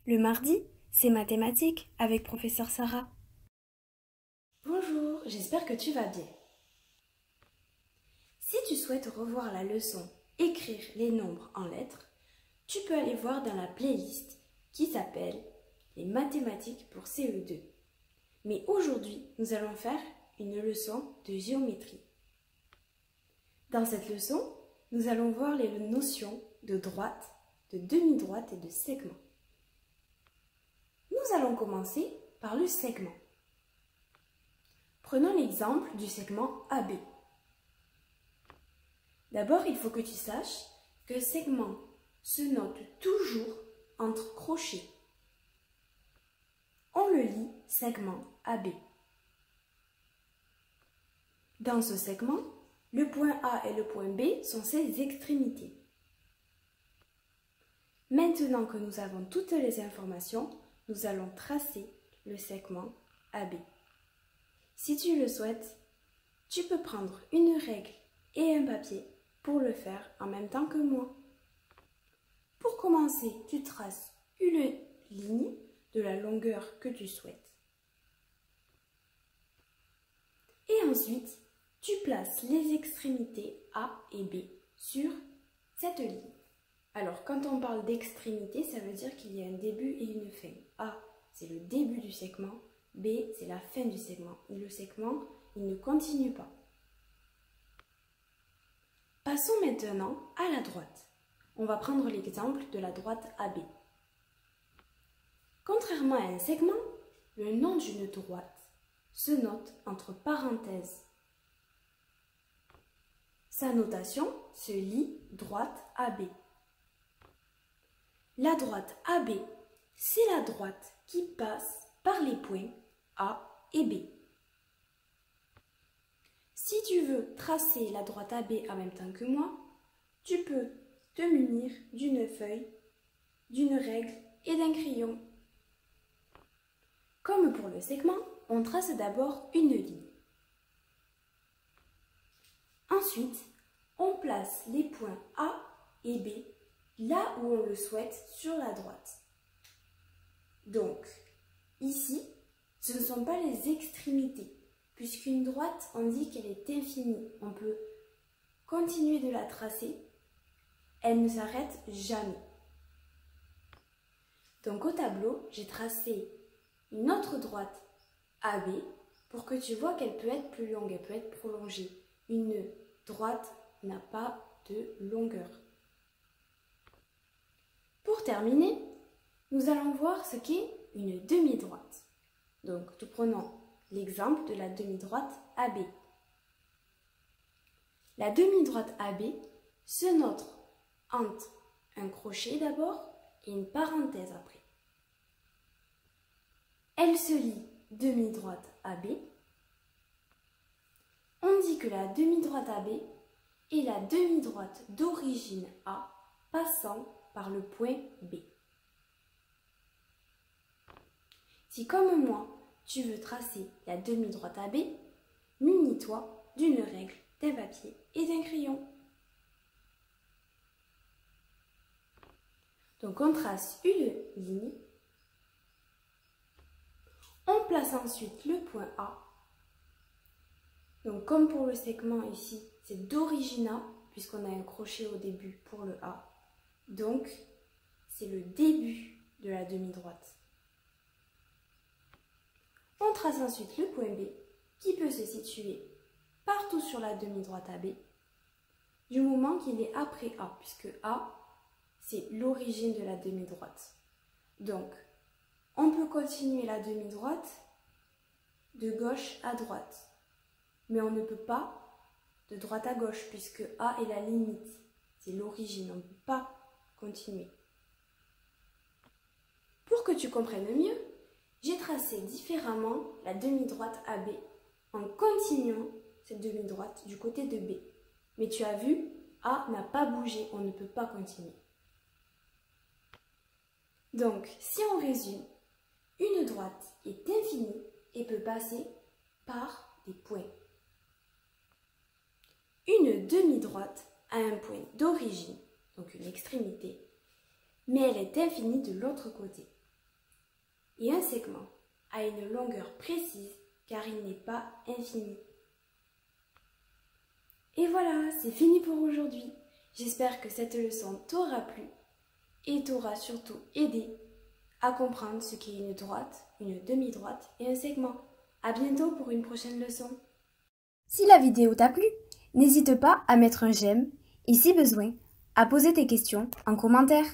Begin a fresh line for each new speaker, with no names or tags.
Le mardi, c'est mathématiques avec professeur Sarah.
Bonjour, j'espère que tu vas bien. Si tu souhaites revoir la leçon Écrire les nombres en lettres, tu peux aller voir dans la playlist qui s'appelle Les mathématiques pour CE2. Mais aujourd'hui, nous allons faire une leçon de géométrie. Dans cette leçon, nous allons voir les notions de droite, de demi-droite et de segment. Nous allons commencer par le segment. Prenons l'exemple du segment AB. D'abord, il faut que tu saches que segment se note toujours entre crochets. On le lit segment AB. Dans ce segment, le point A et le point B sont ses extrémités. Maintenant que nous avons toutes les informations, nous allons tracer le segment AB. Si tu le souhaites, tu peux prendre une règle et un papier pour le faire en même temps que moi. Pour commencer, tu traces une ligne de la longueur que tu souhaites. Et ensuite, tu places les extrémités A et B sur cette ligne. Alors, quand on parle d'extrémité, ça veut dire qu'il y a un début et une fin. A, c'est le début du segment. B, c'est la fin du segment. Et le segment, il ne continue pas. Passons maintenant à la droite. On va prendre l'exemple de la droite AB. Contrairement à un segment, le nom d'une droite se note entre parenthèses. Sa notation se lit droite AB. La droite AB, c'est la droite qui passe par les points A et B. Si tu veux tracer la droite AB en même temps que moi, tu peux te munir d'une feuille, d'une règle et d'un crayon. Comme pour le segment, on trace d'abord une ligne. Ensuite, on place les points A et B là où on le souhaite sur la droite. Donc, ici, ce ne sont pas les extrémités, puisqu'une droite, on dit qu'elle est infinie. On peut continuer de la tracer, elle ne s'arrête jamais. Donc au tableau, j'ai tracé une autre droite AB pour que tu vois qu'elle peut être plus longue, elle peut être prolongée. Une droite n'a pas de longueur. Pour terminer, nous allons voir ce qu'est une demi-droite. Donc, nous prenons l'exemple de la demi-droite AB. La demi-droite AB se note entre un crochet d'abord et une parenthèse après. Elle se lit demi-droite AB. On dit que la demi-droite AB est la demi-droite d'origine A passant par le point B. Si comme moi, tu veux tracer la demi-droite AB, munis-toi d'une règle, d'un papier et d'un crayon. Donc on trace une ligne. On place ensuite le point A. Donc comme pour le segment ici, c'est d'origine A, puisqu'on a un crochet au début pour le A. Donc c'est le début de la demi-droite. On trace ensuite le point B, qui peut se situer partout sur la demi-droite AB, du moment qu'il est après A, puisque A, c'est l'origine de la demi-droite. Donc, on peut continuer la demi-droite de gauche à droite, mais on ne peut pas de droite à gauche, puisque A est la limite, c'est l'origine, on ne peut pas continuer. Pour que tu comprennes mieux, j'ai tracé différemment la demi-droite AB en continuant cette demi-droite du côté de B. Mais tu as vu, A n'a pas bougé, on ne peut pas continuer. Donc, si on résume, une droite est infinie et peut passer par des points. Une demi-droite a un point d'origine, donc une extrémité, mais elle est infinie de l'autre côté. Et un segment a une longueur précise car il n'est pas infini. Et voilà, c'est fini pour aujourd'hui. J'espère que cette leçon t'aura plu et t'aura surtout aidé à comprendre ce qu'est une droite, une demi-droite et un segment. À bientôt pour une prochaine leçon.
Si la vidéo t'a plu, n'hésite pas à mettre un j'aime et si besoin, à poser tes questions en commentaire.